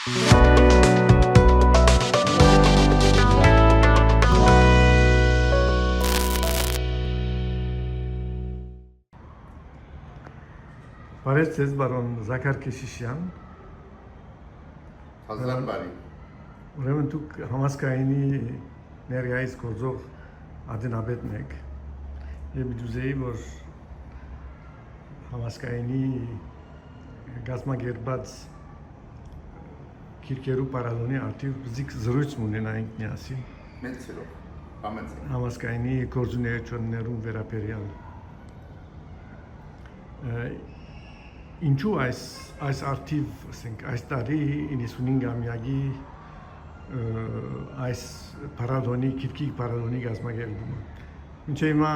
Բարև ձեզ, բարոն Զաքար Քեշիշյան։ Հազար բարի։ Ուրեմն դուք համասկայնի ներկայիս գործող ադենաբետն եք եւ դուզեի որ համասկայնի գազագերբած քիրքերու պարադոնի արդիվ բզիկ զրույց ունենայինք միասին Մեծ սիրով, համեցեք։ համասկայնի գործունեություններուն վերաբերյալ Ինչու այս արդիվ, ասենք, այս տարի 95-ամյակի այս պարադոնի, քիրքի պարադոնի գազագերբումը։ Մինչև հիմա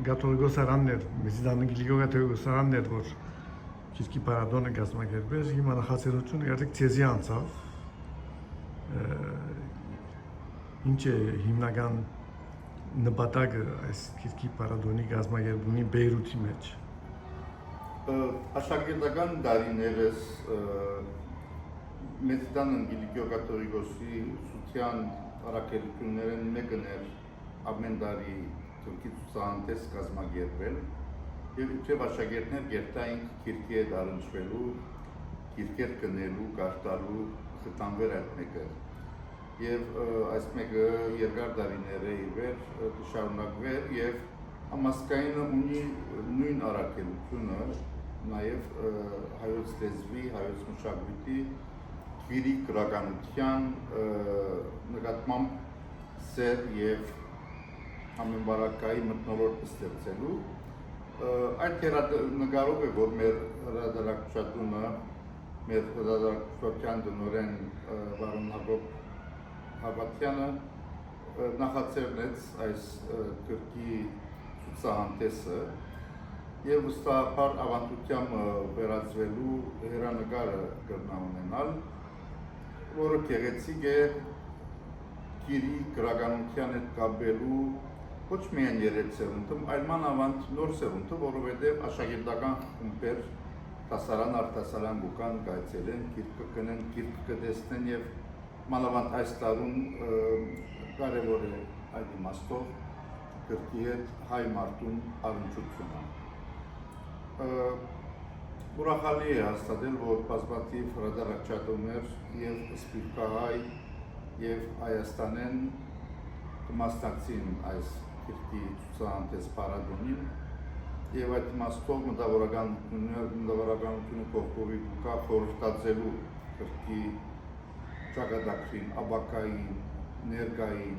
գաթողիկոսարանն էր, մեծիդանգիլիկո գաթողիկոսարանն էր, որ քիրքի պարադոնը գազագերբեր, հիմա նախաձեռնությունը արդեն ցեզի անցավ։ Ինչ է հիմնական նպատակը այս քիրքի պարադոնի գազագերբումի Բեյրութի մեջ։ Աշակերտական դարիներս Մեծիդան Անգելիկո կաթողիկոսի ուսուցչության առաքելություններն մեկն էր ամեն տարի թուրքի ցուցահանդես կազմակերպել եւ իբրև աշակերտներ գերտային քիրքի հետ առնչվելու, քիրքեր կնելու, կարտալու խթանվեր այդ մեկը եւ այս մեկը երկար դարիներ է իվեր շարունակվեր եւ համասկայինը ունի նույն առաքելությունը նաև հայոց լեզվի, հայոց մշակույթի, քիրի գրականության նկատմամբ սեր եւ համեմարակայի մթնոլորտ ստեղծելու այդ նկարով է որ մեր հրատարակչատունը մեր հրատարակչության տնօրեն բարոն Հակոբ Հավատյանը նախաձեռնեց այս քրքի ցուցահանդեսը եւ վստահաբար ավանդությամբ վերածվելու հերանեկարը կրնա ունենալ, որը գեղեցիկ է քիրի գրականության հետ կապելու ոչ միայն երեք սերունդում, այլ մանավանդ նոր սերունդը, որովհետեւ աշակերտական խմբեր դասարան արտասարան գուկան գայցել են, քիրքը կնեն, քիրքը կտեսնեն եւ մանավանդ այս տարում կարեւոր է այդ իմաստով քրքի հետ հայ մարդուն առնչությունը ուրախալի է հաստատել, որ բազմաթիվ հրատարակչատուներ եւ սպիրկահայ եւ Հայաստանեն կմասնակցին այս քրքի ցուցահանդես պարադոնին եւ այդ իմաստով մտավորականությունը կողքովի կա խորհրդածելու քրքի ճակատագրին, աբակային, ներկային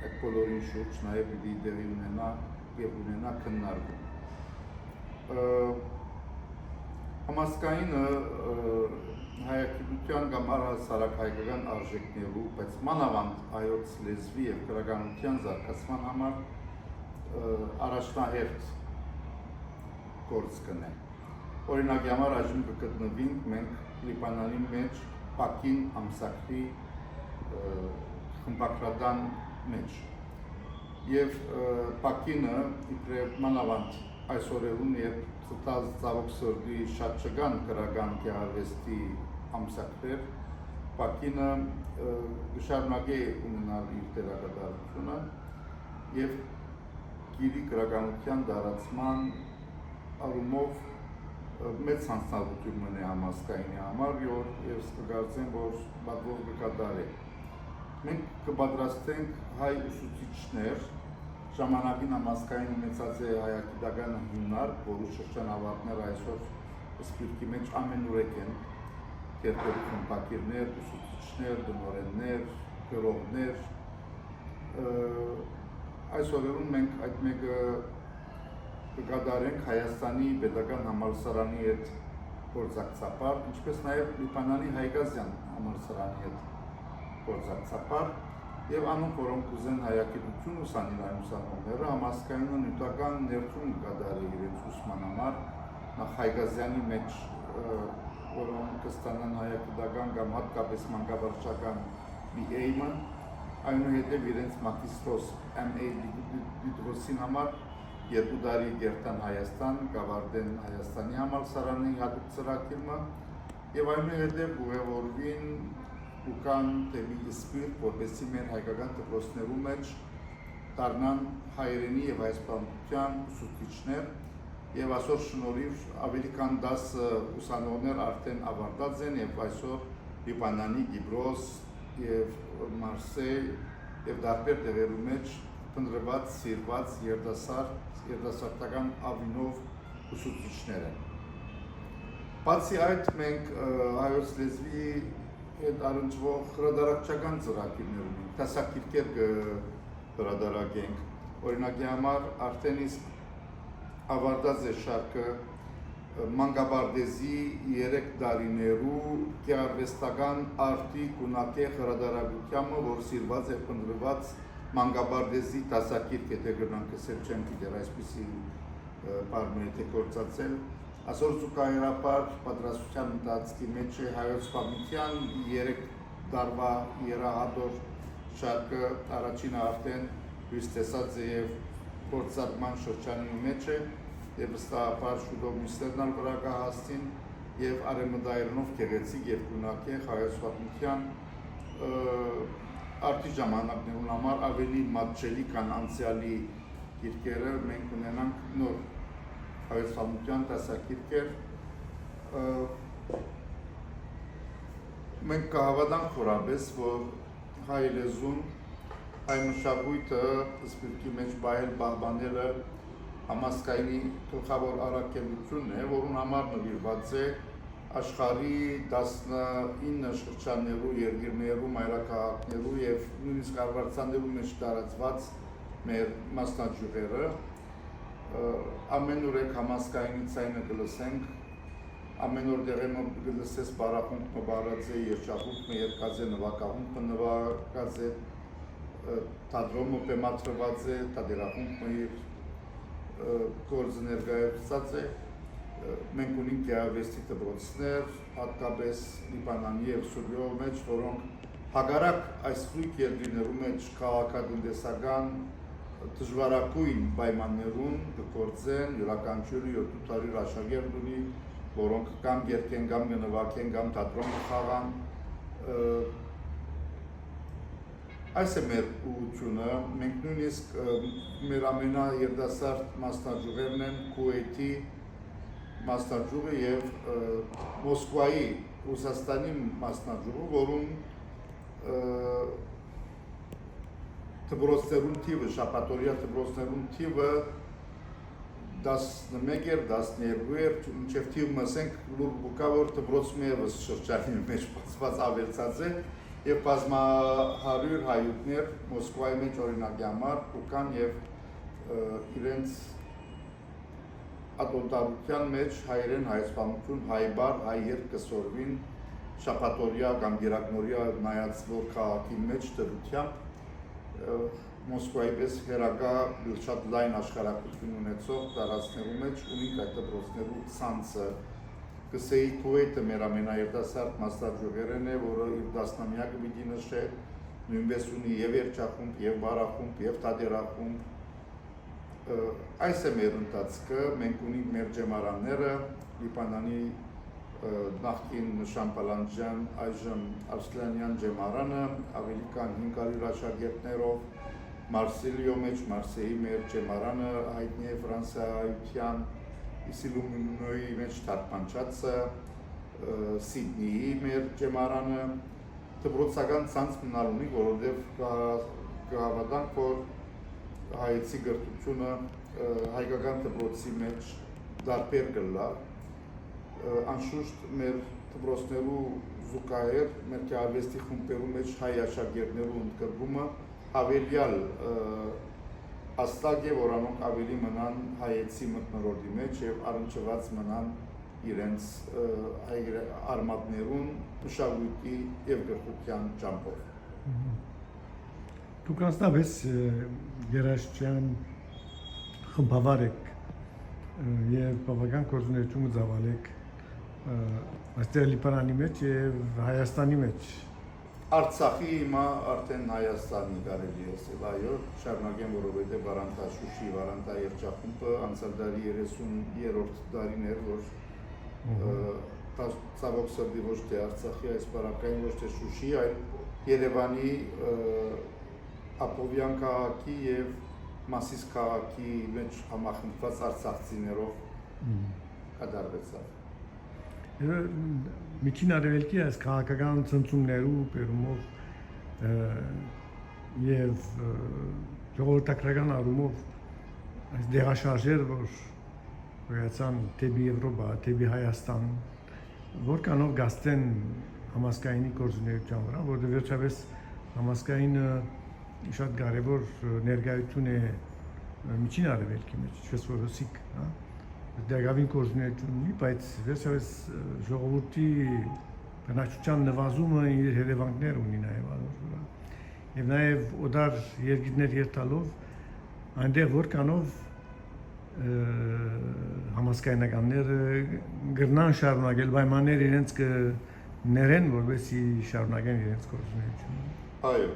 այդ բոլորին շուրջ նաեւ պիտի դերի ունենա եւ ունենա քննարկում համասկայինը հայագիտության կամ առհասարակ հայկական արժեքներու, բայց մանավանդ հայոց լեզվի եւ գրականության զարգացման համար առաջնահերթ գործ կնե։ Օրինակի համար այժմ կգտնվենք մենք Լիբանանի մեջ Պակին ամսակրի խմբակրական մեջ եւ Պակինը իբրև մանավանդ այս օրերուն երբ ծավոք սրտի շատ չկան գրական գեղարվեստի ամսակներ, Պակինը շարունակի ունենալ իր դերակատարությունը եւ քիրի գրականության դարացման առումով մեծ հանձնարարություն ունի համասկայնի համար եւ կգործեն որ բادوող կկատարի։ Մենք կպատրաստենք հայ ուսուցիչներ ժամանակին համասկային ունեցած է հայագիտական հիմնարկ, որի շրջանավարտները այսօր սպիրկի մեջ ամենուրեք են կերպերի խմբակիրներ, ուսուցիչներ, տնօրեններ, գրողներ այս օրերուն մենք այդ մեկը կկատարենք Հայաստանի պետական համալսարանի հետ գործակցաբար, ինչպես նաև Լիբանանի Հայգազյան համալսարանի հետ գործակցաբար եւ անոնք որոնք ուզեն հայագիտություն ուսանել այն ուսանողները համասկայնը նյութական ներդրում կատարի իրենց ուսման համար նախ Հայգազյանի մեջ որոնք կստանան հայագիտական կամ հատկապես մանկավարժական BA-ը այնուհետև իրենց մագիստրոս MA դիպլոմին համար 2 տարի գերտան Հայաստան, կավարտեն Հայաստանի համալսարանի հատուկ ծրագիրը եւ այնուհետև ուղևորվին ու կան դեպի սպիրտ, որպեսզի մեր հայկական դպրոցներում մեջ դառնան հայերենի եւ հայաստանության ուսուցիչներ եւ այսօր շնորհիվ ավելի քան 10 ուսանողներ արդեն ավարտած են եւ այսօր Լիբանանի, Կիպրոս եւ Մարսեյ եւ դարբեր տեղերում մեջ փնտրված, սիրված երիտասարդական ավինով ուսուցիչներ են։ Բացի այդ, մենք հայոց լեզվի հետ առնչվող հրատարակչական ծրագրեր ունենք, դասակիրքեր հրատարակենք։ Օրինակի համար արդեն իսկ ավարտած է շարքը Մանկաբարձի 3 տարիներու գեղարվեստական արտի գունակե հրատարակությամը, որ սիրված է փնտրված Մանկաբարձի դասակիրք, եթե գնանք ասել չեմ գիտեր այսպիսի բառներ թե գործածել։ Այսօր զուգահեռաբար պատրաստության ընթացքի մեջ է հայոց պատմության 3 տարվա երահատոր շարքը առաջինը արդեն լույս տեսած է եւ գործարկման շրջանի մեջ է եւ վստահաբար շուտով միսլերն վրա կհասցին եւ արեմդայերնով գեղեցիկ եւ գունակ է հայոց պատմության արտի ժամանակներուն համար ավելի մատչելի քան անցյալի գիրքերը մենք ունենանք նոր հայոց պատմության դասակիրքեր մենք կհավատանք խորապես որ հայ լեզուն հայ մշակույթը սպիրտի մեջ բայել պահպանելը համասկայնի գլխավոր առաքելությունն է, որուն համար նվիրված է աշխարհի 19 շրջաններու, երկիրներու, մայրաքաղաքներու եւ նույնիսկ արվարձաններու մեջ տարածված մեր մասնաճյուղերը ամեն օր համասկայնի ցայնը կլսենք, ամեն օր դերեմը կլսես բարախումբը բարածե, երջախումբը երկազե, նվակահումբը նվակազե, թատրոնը բեմադրված է, թատերախումբը գործը ներկայացած է, մենք ունենք գեղարվեստի դպրոցներ, հատկապես Լիբանանի եւ Սուրիայի մեջ, որոնք հակառակ այս զույգ երկրներու մեջ քաղաքատնտեսական դժվարագույն պայմաններուն գործեն յուրաքանչյուրը 7 տարի աշակերտ ունի, որոնք կամ երգեն, կամ նվագեն, կամ թատրոն խաղան։ Այս է մեր ուղղությունը, մենք նույնիսկ մեր ամենաերիտասարդ մասնաճյուղերն են Քուվեյթի մասնաճյուղը եւ Մոսկվայի Ռուսաստանի մասնաճյուղը, որում դպրոցներուն թիվը, շաբաթօրյա դպրոցներուն թիվը 11 էր, 12 էր, մինչև թիվը ասենք լուր բուկա, որ դպրոցում եւս շրջանի մեջ բացված ավելցած է եւ բազմահարյուր հայություններ Մոսկվայի մեջ օրինակի համար ուկան եւ իրենց ատոնտարության մեջ հայերեն հայաստանություն հայբար հայ երկ կսորվին շաբաթօրյա կամ գերակնորյա նայած որ քաղաքի մեջ դրությամբ Մոսկվայի պես հերակա շատ լայն աշխարհակություն ունեցող տարածքներու մեջ ունենք այդ դպրոցներու ցանցը Կսեի Քուվեյթը մեր ամենաերիտասարդ մասնաճյուղերն է, որը իր 10-ամյակը պիտի նշե, նույնպես ունի եւ երջախումբ, եւ բարախումբ, եւ թատերախումբ։ Այս է մեր ընթացքը, մենք ունենք մեր ջեմարանները, Լիբանանի նախկին Շամպալանջյան, այժմ Արսլանյան ջեմարանը, ավելի քան 500 աշակերտներով, Մարսելիո մեջ, Մարսեի մեր ջեմարանը հայտնի է Ֆրանսիայության Իսիլումնոյի մեջ թարգմանչածը, Սիդնեի մեր ջեմարանը, դպրոցական ցանց մնալ ունի, որովհետև կհավատանք, որ հայեցի գրթությունը հայկական դպրոցի մեջ դարբեր կլա, անշուշտ մեր դպրոցներու զուգահեռ մեր գեղարվեստի խումբերու մեջ հայ աշակերտներու ընդգրկումը հավելյալ աստակ է, որանոնք ավելի մնան հայեցի մթնոլորտի մեջ եւ առնչված մնան իրենց արմատներուն մշակույթի եւ գրթության ճամփով։ Դուք անձնապես երաժշտության խմբավար եք եւ բավական գործունեություն ծավալեք այստեղ Լիբանանի մեջ եւ Հայաստանի մեջ։ Արցախի հիմա արդեն Հայաստանի կարելի է ասել, այո, շարունակեմ, որովհետև Վարանտա Շուշի, Վարանտա երջախումբը անցյալ դարի 30-րդ տարին էր, որ ցավոք սրտի ոչ թե Արցախի այս բարակային, ոչ թե Շուշի, այլ Երևանի Ապովյան քաղաքի եւ Մասիս քաղաքի մեջ համախմբված արցախցիներով կատարվեցավ։ Միջին Արևելքի այս քաղաքական ցնցումներու բերումով եւ ժողովրդական առումով այս դեղաշարժեր, որ գոյացան դեպի Եվրոպա, դեպի Հայաստան, որքանով գաստեն համասկայնի գործունեության վրա, որտեղ վերջապես համասկայինը շատ կարևոր ներկայություն է Միջին Արևելքի մեջ, ինչպես որ հսիկ, հա, դեղավին գործունեություն ունի, բայց վերջապես ժողովրդի բնակչության նվազումը իր հետևանքներ ունի նաև ալոր վրա։ Եվ նաև օդար երկիրներ երթալով այնտեղ որքանով համասկայնականները գրնան շարունակել պայմաններ իրենց կներեն, որովհետեւ շարունակեն իրենց գործունեությունը։ Այո։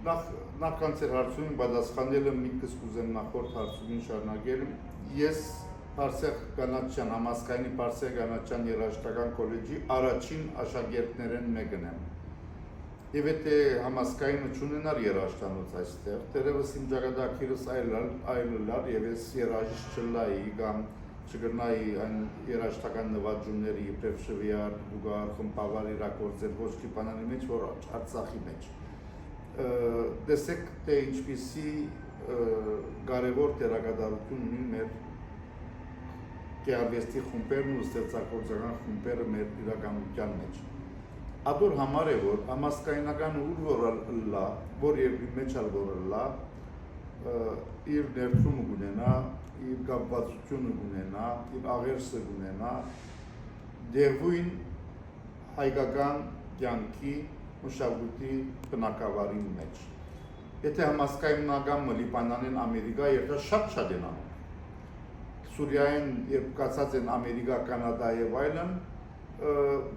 Նախքան ծեր հարցումին պատասխանելը միտքս կուզեմ նախորդ հարցումին շարունակել։ Ես Պարսեղ Գանաչյան, համասկայնի Պարսեղ Գանաչյան երաժշտական կոլեջի առաջին աշակերտներեն մեկն եմ։ Եվ եթե համասկայինը չունենար երաժշտանոց այստեղ, դերևս իմ ճակատագիրս այլըլար եւ ես երաժիշտ չլայի կամ չգրնայի այն երաժշտական նվաճումների իբրև շվիար, դուգար, խմբավար իրագործել ոչ մի բանանի մեջ, որ Արցախի մեջ։ Տեսեք, թե ինչպիսի կարևոր դերակատարություն ունի մեր գեղարվեստի խումբերն ու ստեղծագործական խումբերը մեր իրականության մեջ։ Ադոր համար է, որ համասկայնական ուր որ լա, որ երկրի մեջ ալ որ լա, իր ներդրումը կունենա, իր կապվածությունը կունենա, իր աղերսը կունենա, դեղույն հայկական կյանքի մշակույթի բնակավարի մեջ։ Եթե համասկայնական Լիբանանեն Ամերիկա երբ շատ են անում։ Սուրիայեն երբ կացած են Ամերիկա, Կանադա եւ այլն,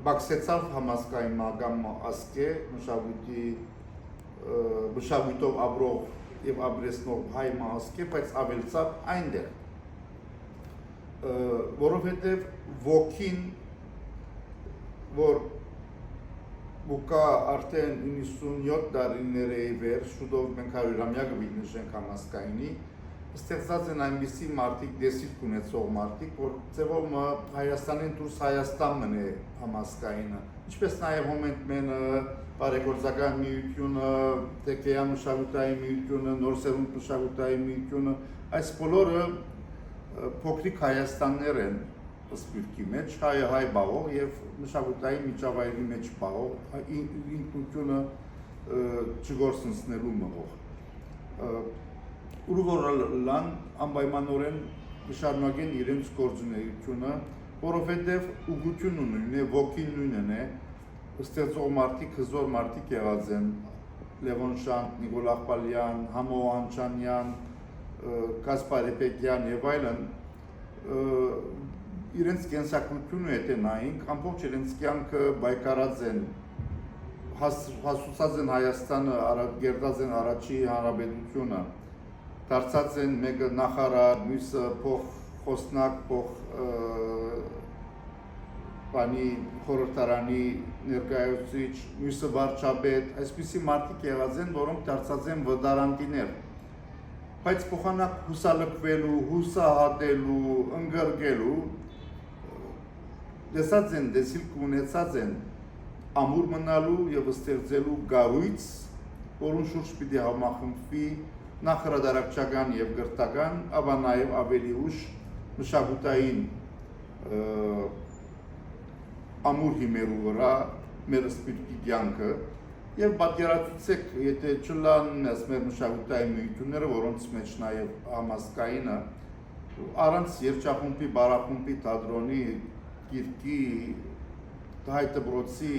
բաքսեցավ համասկայնական ասկե մշակույթով ապրող եւ ապրեցնող հայ մասկե, բայց ավելցավ այնտեղ, որովհետեւ ոգին, որ Բուկա արդեն 97 տարիների վեր, շուտով մենք 100-ամյակը նշենք համասկայնի, ստեղծած են այնպիսի մարդիկ, դեսիլք ունեցող մարդիկ, որ ձևով Հայաստանին դուրս Հայաստան մնե համասկայինը, ինչպես նաև Հոմենտմենը, բարեգործական միությունը, Տեկեյան մշակութային միությունը, Նորսերունդ մշակութային միությունը, այս բոլորը փոքրիկ Հայաստաններ են սպիրտի մեջ, հայ բաղող եւ մշակութային միջավայրի մեջ բաղող, ինքնությունը չգործնցնելու մղող։ Ուր որ լան անպայմանորեն շարունակեն իրենց գործունեությունը, որովհետև ուղղություն ունեն, ոգին նույնն է, ստեղծող մարդիկ, հզոր մարդիկ եղած են, Լևոն Շանտ, Նիկոլ Աղբալյան, Համո Անչանյան, Կասպար Էպեկյան եւ այլն, իրենց կենսակրությունը եթե նայենք, ամբողջ իրենց կյանքը բայկարած են, հասուցած են Հայաստանը, գերտած են առաջի հանրապետությունը, դարձած են մեկը նախարար, մյուսը փոխ խոսնակ, փոխ բանի խորհրդարանի ներկայացուցիչ, մյուսը վարչապետ, այսպիսի մարդիկ եղած են, որոնք դարձած են վտարանդիներ, բայց փոխանակ հուսալքվելու, հուսահատելու, ընկրկելու, տեսած են, դեսիլք ունեցած են ամուր մնալու եւ ստեղծելու գառույց, որոնց շուրջ պիտի համախմբվի նախ հրադարակչական եւ գրթական, ապա նաեւ ավելի ուշ մշակութային ամուր հիմերու վրա մեր սպիրտի կյանքը եւ պատկերացուցեք, եթե չլան մեր մշակութային միությունները, որոնց մեջ նաեւ համասկայինը առանց երջախումբի, բարախումբի, թատրոնի, գիրքի, հայտարարոցի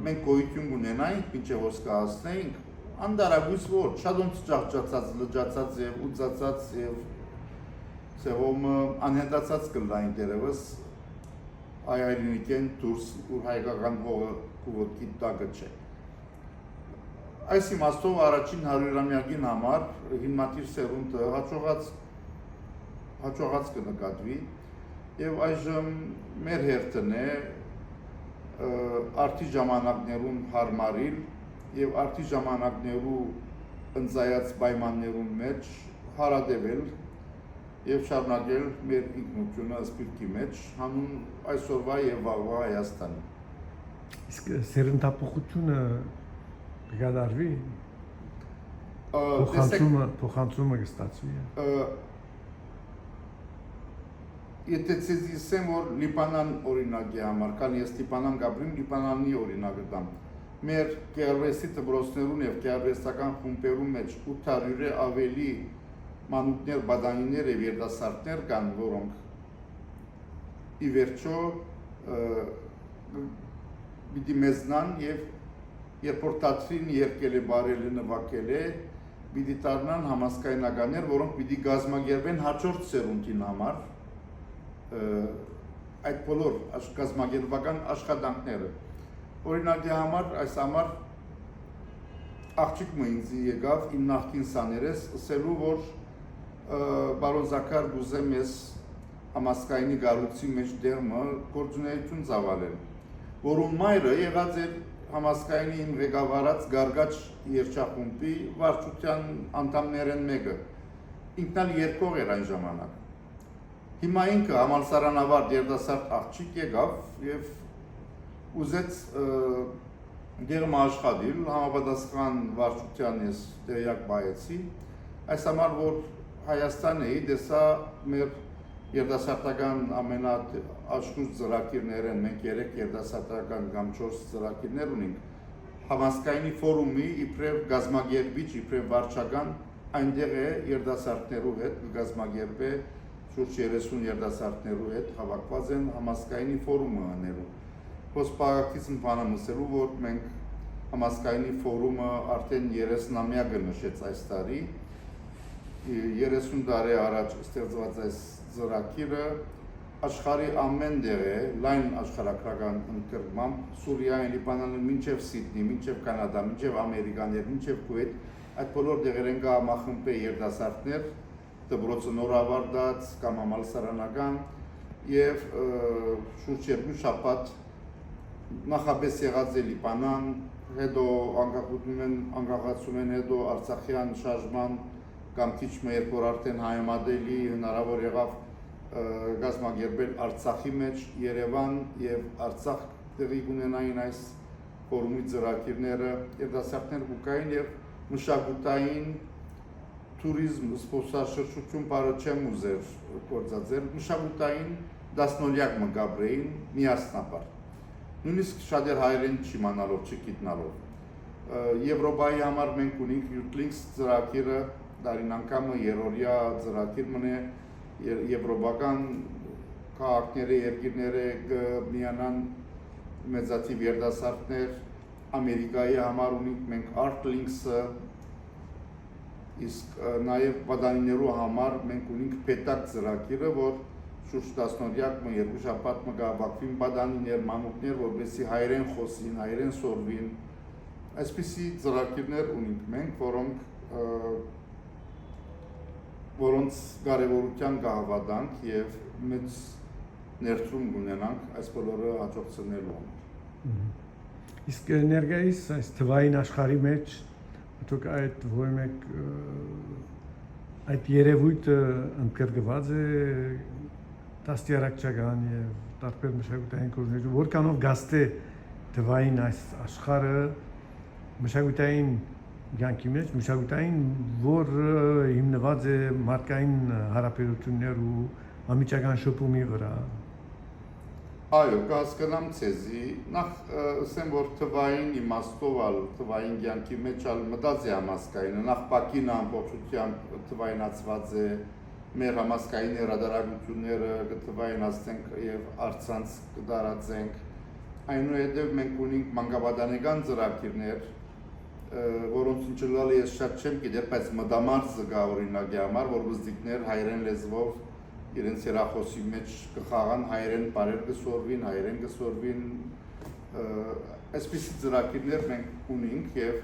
մենք գոյություն ունենայինք, մինչեւ որ սկսենք Անդարագույս որ, շատ ոնց ճաղճացած, լջացած եւ ուծացած եւ ծևոմ անհետացած կլային դերևս այայրինիկեն դուրս ուր հայկական հողը կուվոտքի տակը չէ։ Այս իմաստով առաջին 100-ամյակին համար հիմնադիր սերունդը հաջողած կնկատվի, Եվ այժմ մեր հերթն է արդի ժամանակներուն հարմարիլ եւ արդի ժամանակներու ընծայած պայմաններուն մեջ հարադեվել եւ շարունակել մեր ինքնությունը սպիրտի մեջ հանուն այսօրվա եւ վաղվա Հայաստանի։ Իսկ սերնդափոխությունը կգադարվի փոխանցումը կստացվի։ Եթե ցեզիսեմ որ Լիբանան օրինակի համար, քան ես Լիբանան գաբրին Լիբանանի օրինակը դամ։ Մեր գերվեսի դպրոցներուն եւ գերվեստական խումբերու մեջ 800-ը ավելի մանուկներ, բադանիներ եւ երիտասարդներ կան, որոնք ի վերջո պիտի մեզնան եւ երբ տատրին երկել է բարել նվակել է, պիտի դառնան համասկայնականներ, որոնք պիտի գազմագերվեն հաջորդ սերունդին համար այդ բոլոր գազմագերբական աշխատանքները։ Օրինակի համար, այս համար աղջիկ ինձ եկավ իմ նախկին սաներես, ասելու, որ բարոն Զաքար գուզեմ ես համասկայնի գառույցի մեջ դերմը գործունեություն ծավալել, որում մայրը եղած էր համասկայնի ղեկավարած Գարգաչ երջախումբի վարչության անդամներեն մեկը, ինքնալ երկող էր այն ժամանակ։ Հիմա ինքը համալսարանավարտ երիտասարդ աղջիկ եկավ եւ ուզեց դերմը աշխատել, համապատասխան վարչության ես տեղյակ բայեցի, այս համար որ Հայաստանը դեսա մեր երիտասարդական ամենաաշխուժ ծրագիրներն, մենք 3 երիտասարդական կամ 4 ծրագիրներ ունենք, համասկայնի ֆորումի իբրև գազմագերբիչ, իբրև վարչական այնտեղ է երիտասարդներու հետ գազմագերբե շուրջ 30 երիտասարդներու հետ հավաքված են համասկայնի ֆորումը անելու։ Խոսպարակիցն բանամսելու, որ մենք համասկայնի ֆորումը արդեն 30-ամյակը նշեց այս տարի, 30 տարի առաջ ստեղծված այս ծրագիրը աշխարհի ամեն տեղը լայն աշխարհակրական ընդգրկմամբ Սուրիայում, Լիբանանում, մինչև Սիդնի, մինչև Կանադա, մինչև Ամերիկաներ, մինչև Քուվեյթ, այդ բոլոր տեղերեն կա համախմբի երիտասարդներ, դպրոցը նորավարտած կամ համալսարանական եւ շուրջ 2 շաբաթ նախապես եղած է Լիբանան, հետո անկախացում են հետո Արցախյան շարժման կամ քիչ մեկ որ արդեն հայամադելի հնարավոր եղավ գազմագերբել Արցախի մեջ Երևան եւ Արցախ տեղի ունենային այս ֆորումի ծրագիրները երիտասարդներ կուկային եւ մշակութային туриզմ, զբոսաշրջություն բարը չեմ ուզեր գործածել, մշակութային դասնորյակ մգաբրեին միասնապար։ Նույնիսկ շատ էր հայերեն չիմանալով, չգիտնալով։ Եվրոպայի համար մենք ունենք Youth ծրագիրը, դարին անգամը երորյա ծրագիր մնե եվրոպական քաղաքները, երկիրները կմիանան մեծաթիվ երիտասարդներ, Ամերիկայի համար ունենք մենք ArtLinks-ը, իսկ նաև բադանիներու համար մենք ունենք պետակ ծրագիրը, որ շուրջ 10-օրյակ 2 շաբաթ մգավակվին բադանիներ, մանուկներ, որպեսզի հայերեն խոսին, հայերեն սորվին։ Այսպիսի ծրագիրներ ունենք մենք, որոնց կարևորության կհավատանք եւ մեծ ներդրում ունենանք այս բոլորը հաջողցնելու համար։ Իսկ ներկայիս այս թվային աշխարհի մեջ Դուք այդ ոմեք այդ երևույթը ընդգրկված է դաստիարակչական եւ տարբեր մշակութային կորձներում, որքանով գաստ է թվային այս աշխարհը մշակութային կյանքի մեջ, մշակութային, որ հիմնված է մարդկային հարաբերություններ ու ամիջական շփումի վրա։ Այո, կհասկանամ ցեզի, նախ ասեմ, որ թվային իմաստով թվային կյանքի մեջ մտած է համասկայինը, նախ Բաքին ամբողջությամբ թվայնացված է, մեր համասկային հրադարագությունները կթվայնացնենք եւ առցանց կդարածենք, այնուհետև մենք ունենք մանկաբադանեկան ծրագիրներ, որոնց ինչլալ ես շատ չեմ գիտեր, բայց մտամարզը կա օրինակի համար, որ բզդիկներ հայերեն լեզվով իրենց հեռախոսի մեջ կխաղան, հայերեն բարեր կսորվին, հայերեն կսորվին, այսպիսի ծրագիրներ մենք ունենք եւ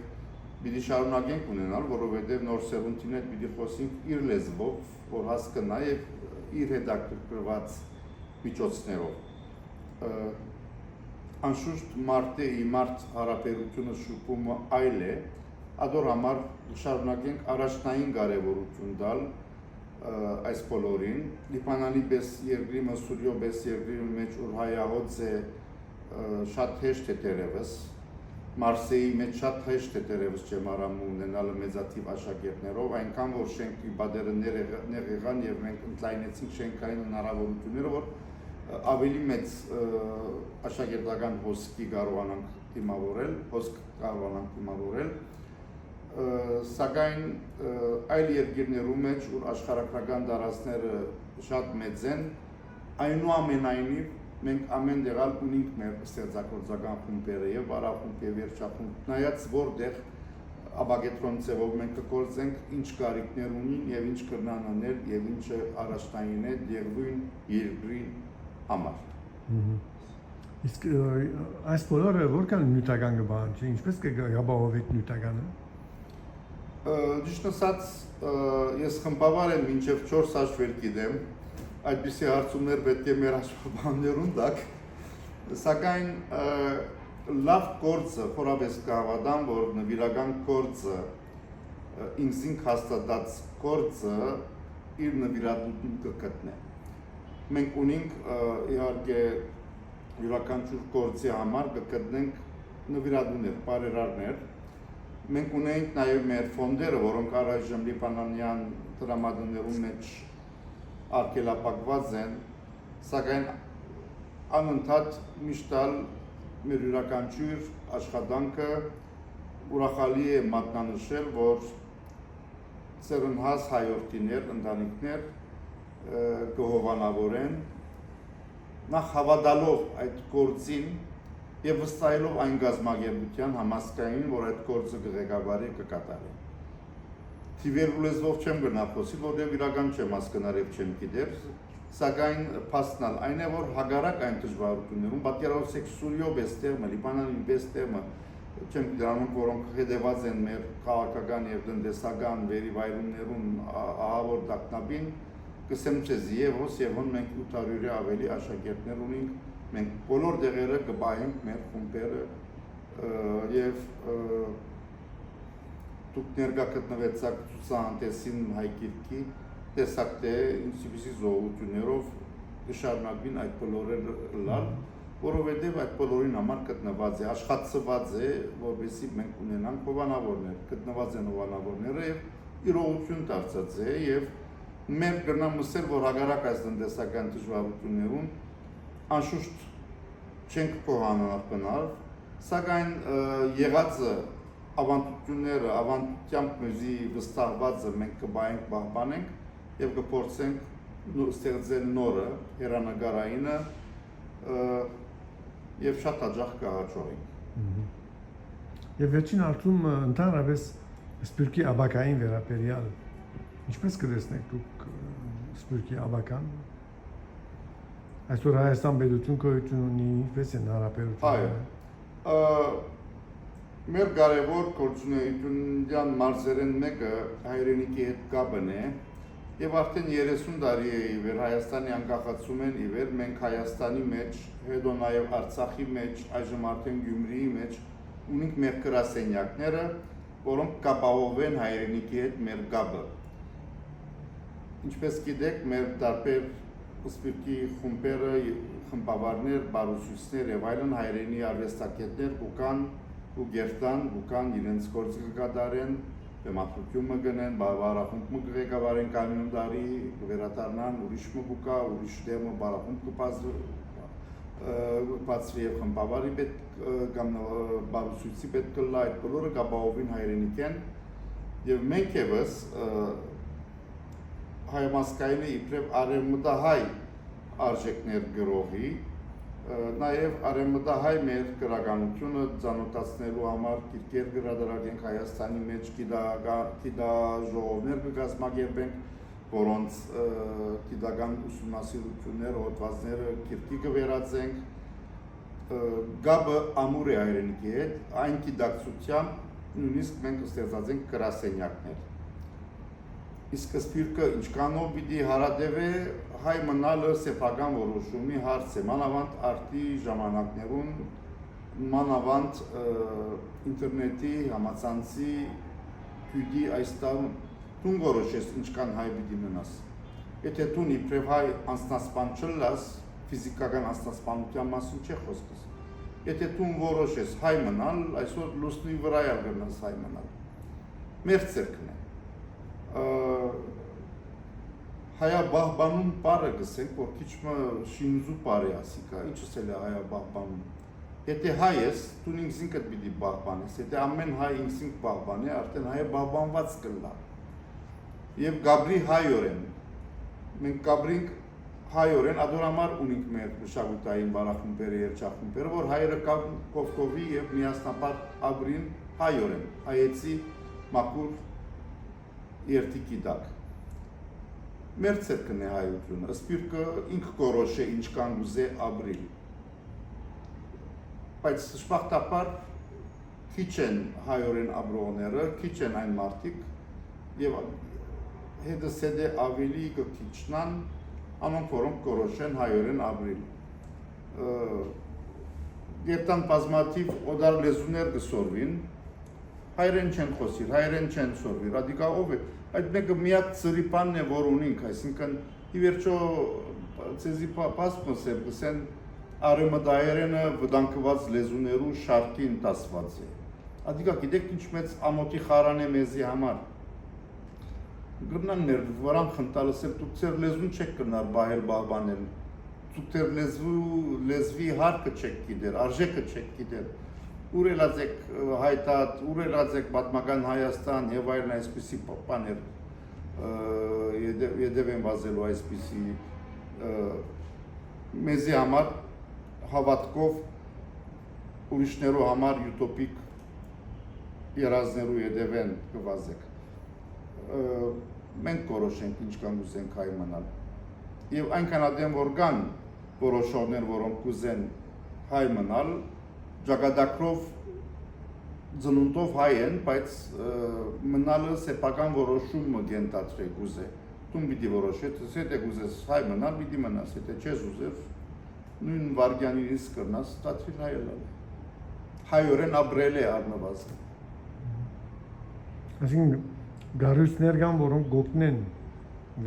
պիտի շարունակենք ունենալ, որովհետեւ նոր սերունդին հետ պիտի խոսենք իր լեզվով, որ հասկանա եւ իր հետաքրքրված միջոցներով։ Անշուշտ մարդ հարաբերությունը շփումը այլ է, ադոր համար շարունակենք առաջնային կարևորություն տալ այս բոլորին, Լիբանանի պես երկրի Սուրիո պես երկրի մեջ որ հայահոց է շատ հեշտ է դերևս, Մարսեի մեջ շատ հեշտ է դերևս չեմ արամ ունենալը մեծաթիվ աշակերտներով, այնքան որ շենքի բادرը ներ եղան եւ մենք ընդլայնեցինք շենքային հնարավորությունները, որ ավելի մեծ աշակերտական հոսքի կարողանանք դիմավորել, սակայն այլ երկրներում մեջ, որ աշխարհակրական դարածները շատ մեծ են, այնուամենայնիվ մենք ամեն դեղալ ունենք մեր ստեղծագործական խումբերը եւ բարախումբ եւ վերջախումբ, նայած որտեղ աբագետրոն ձևով մենք կգործենք, ինչ կարիքներ ունին եւ ինչ կրնանաներ եւ ինչը առաջնային է դերվին երկրի համար։ Իսկ այս բոլորը որքան նյութական կբան չէ, ինչպես կգաբահովեք նյութականը։ Ճիշտ ասած, ես խմբավար եմ մինչև 4 հաշվեր գիտեմ, այդպիսի հարցումներ պետք է մեր աշխատանքներուն տակ, սակայն լավ գործը, խորապես կհավատամ, որ նվիրական գործը, ինքզինք հաստատած գործը իր նվիրատուն կգտնե։ Մենք ունենք իհարկե յուրաքանչյուր գործի համար կգտնենք նվիրատուներ, բարերարներ, մենք ունենք նաև մեր ֆոնդերը, որոնք առայժմ լիբանանյան տրամադրներում մեջ արգելափակված են, սակայն անընդհատ միշտ մեր յուրաքանչյուր աշխատանքը ուրախալի է մատնանշել, որ ծերունհաս հայորդիներ, ընտանիքներ կհովանավորեն, նախ հավատալով այդ գործին եւ վստահելով այն գազագերբության համասկային, որ այդ գործը կղեկավարի կկատարի։ Թիվերու լեզվով չեմ գնա խոսիլ, որտեղ իրական չեմ հասկնար եւ չեմ գիտեր, սակայն փաստնալ այն է, որ հագարակ այն դժվարություններում, պատկերացրեք Սուրիո բեստերմը, Լիբանանի բեստերմը, չեմ դրանով, որոնք հետևած են մեր քաղաքական եւ տնտեսական վերիվայրումներում ահավոր դակնաբին, կսեմ չեզ եւ հոն մենք 800-ի ավելի աշակերտներ ունենք, մենք բոլոր դեղերը կբայենք մեր խումբերը եւ դուք ներկա գտնվեցաք ցուցահանդեսին Հայկիրքի, տեսակ թե ինչպիսի զոհություններով կշարունակվին այդ բոլորերը լալ, որովհետև այդ բոլորին համար գտնված է, աշխատված է, որովհետև մենք ունենանք հովանավորներ, գտնված են հովանավորները եւ իրողություն դարձած է եւ մեր գրնամսել, որ հագարակ այս տնտեսական դժվարություններում անշուշտ չենք կողանալ բնավ, սակայն եղածը ավանդությունները, ավանդությամբ մեզի վստահվածը մենք կբայենք պահպանենք եւ կփորձենք ստեղծել նորը, հերանագարայինը եւ շատ հաջող կհաջողենք։ Եվ վերջին հարցում ընդհանրապես Սփյուռքի աբակային վերաբերյալ ինչպես կտեսնեք դուք Սփյուռքի աբական։ Այսօր Հայաստան պետություն գոյություն ունի, ինչպես են հարաբերությունները։ Այո։ Մեր կարևոր գործունեության մարզերեն մեկը հայրենիքի հետ կապն է եւ արդեն 30 տարի է իվեր Հայաստանի անկախացումեն իվեր մենք Հայաստանի մեջ, հետո նաեւ Արցախի մեջ, այժմ արդեն Գյումրիի մեջ ունենք մեր գրասենյակները, որոնք կապահովեն հայրենիքի հետ մեր կապը։ Ինչպես գիտեք, մեր տարբեր Սփյուռքի խումբերը, խմբավարներ, բարուսույցներ եւ այլն հայրենի արվեստագետներ կան ու գերտան, կան իրենց գործը կկատարեն, բեմադրությունը գնեն, բարախումբ կղեկավարեն կանոն տարի, կվերադառնան, ուրիշ կա, ուրիշ դեմը բարախումբ կբացվի եւ խմբավարի պետք կամ բարուսույցի պետք կլա, այդ բոլորը կապահովին հայրենիքեն եւ մենք եւս հայամասկայինը իբրև արևմտահայ արժեքներ գրողի, նաև արևմտահայ մեր գրականությունը ծանոթացնելու համար գիրքեր գրադարենք Հայաստանի մեջ, գիտաժողովներ կկազմակերպենք, որոնց գիտական ուսումնասիրությունները, հոդվածները գիրքի կվերածենք, գաբը ամուր է հայրենիքի հետ, այն գիտակցությամբ նույնիսկ մենք ստեղծած ենք գրասենյակներ։ իսկ սպիրկը ինչքանով պիտի հարադեվե հայ մնալը սեփական որոշումի հարց է, մանավանդ արտի ժամանակներուն, մանավանդ ինտերնետի, համացանցի, հյութի այս տարում, դու որոշես ինչքան հայ պիտի մնաս։ Եթե դու իբրև հայ անձնասպան չլաս, ֆիզիկական անձնասպանության մասին չէ խոսքս։ Եթե դու որոշես հայ մնալ, այսօր լուսնի վրա ալգնաս հայ մնալ։ Մեր ցերկն է։ Հայաբահբանում պարը գսենք, որ քիչ շինուզու պարի ասիկա, ինչս էլ է հայաբահբանում։ Եթե հայ ես, դու ինքսինքդ պիտի բահբանես, եթե ամեն հայ ինքսինք բահբանի, արդեն հայաբահբանված կլա։ Եվ Գաբրի հայորեն, մենք Գաբրինք հայորեն, ադոր համար ունենք մեր մշակութային բարախումբերը, երջախումբերը, որ հայերը կովկովի և միասնապար աբրին հայորեն, հայեցի մակուր երդիկի դակ։ Մեր ցերկն է հայությունը, սպիրկը ինք կորոշ է ինչքան գուզե աբրիլ։ Բայց շպախտապար քիչ են հայորեն աբրողները, քիչ են այն մարդիկ և հետս հետե ավելի կքիչնան անոնք որոնք կորոշ են հայորեն աբրիլ։ Երտան բազմաթիվ օդար լեզուներ կսորվին, հայրեն չեն խոսիր, հայրեն չեն սորվի, ռադիկա ով է, այդ մեկը միակ ծրիպանն է, որ ունինք, այսինքն ի վերջո ցեզի պասպոս է, գսեն արեմադայերենը վտանգված լեզուներու շարքին տասված է։ Ադիկա գիտեք ինչ մեծ ամոթի խարան է մեզի համար։ Գրնան մեր վրան խնդալս էլ դուք ձեր լեզուն չեք կրնար բայել բահբանել, դուք ձեր լեզվի հարկը չեք գիտեր, արժեքը չեք գիտեր, ուր ելած եք հայտատ, ուր ելած եք պատմական Հայաստան և այլն այսպիսի պաներ եդև են վազելու այսպիսի մեզի համար հավատքով ուրիշներու համար յուտոպիկ երազներու եդև են կվազեք։ Մենք կորոշենք ինչքան ուզենք հայ մնալ։ Եվ այնքան ադեմ որ կան որոշողներ, որոնք կուզեն հայ մնալ, ճակատագրով ծնունդով հայ են, բայց մնալը սեփական որոշումը գենտացրե գուզե։ Դու պիտի որոշես, եթե գուզես հայ մնալ, պիտի մնաս, եթե չես ուզես, նույն վարգյանից կրնաս, ստացվիր հայ ելալ։ Հայորեն ապրել է առնվազն։ Այսինքն գարույցներ կան, որոնք գոտնեն,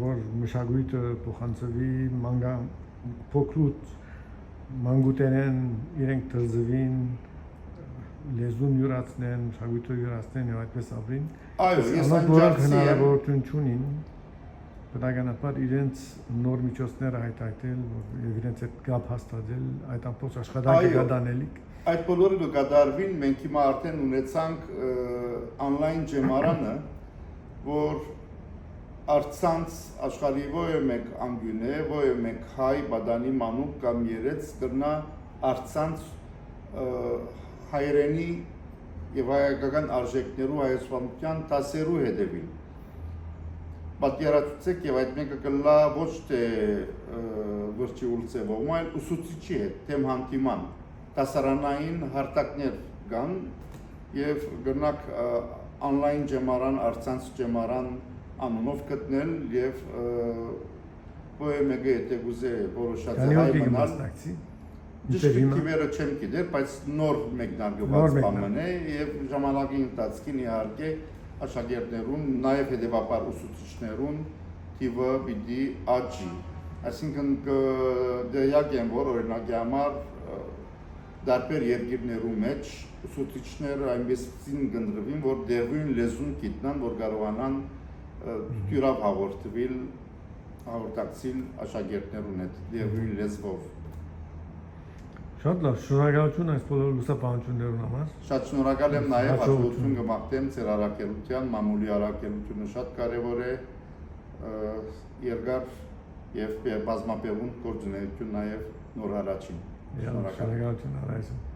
որ մշակույթը փոխանցվի փոքրուց մանկուտենեն իրենք դրձվին, լեզուն յուրացնեն, մշակույթը յուրացնեն և այդպես ապրին։ Այո, ես անջարդի հնարավորություն չունին, բնականաբար իրենց նոր միջոցները հայտարարել և իրենց հետ կապ հաստատել, այդ ամբողջ աշխատանքը կդանելիք։ Այդ բոլորը կդարվին, մենք հիմա արդեն ունեցանք on-line ջեմարանը, որ արցանց աշխարհի ո՞յ մեկ անգյուն է, ո՞յ մեկ հայ, բադանի մանուկ կամ երեց կրնա արցանց հայրենի և հայկական արժեքներու հայացվածության տասերու հետևին։ Պատկերացուցեք և այդ մեկը կլա ոչ թե վրճի ուլցևով, այլ ուսուցիչի հետ, թեմ հանդիման, տասարանային հարտակներ կան և գրնակ on-line ջեմարան, արցանց ջեմարան անունով գտնել և ո՞յ մեկը եթե գուզե որոշած է հայ մնալ, դիշկիվերը չեմ գիտեր, բայց նոր մեկնարկված բան է և ժամանակի ընթացքին իհարկե աշակերտներուն, նաև հետևաբար ուսուցիչներուն թիվը պիտի աճի։ Այսինքն դեյակ են, որ օրինակի համար դարբեր երկիրներու մեջ ուսուցիչները այնպեսին գնդրվին, որ դեղույն լեզուն գիտնան, որ կարողանան դյուրավ հաղորդվել, հաղորդակցիլ աշակերտներուն հետ, դեղույն լեզվով։ Շատ լավ, շնորհակալություն այս բոլոր լուսաբանություններուն համար։ Շատ շնորհակալ եմ նաև հաջողություն կմաղթեմ ձեր առաքելության, մամուլի առաքելությունը շատ կարևոր է, երկար և բազմապեղուն գործունեություն նաև նոր հարաճին։ Շնորհակալություն առայժմ։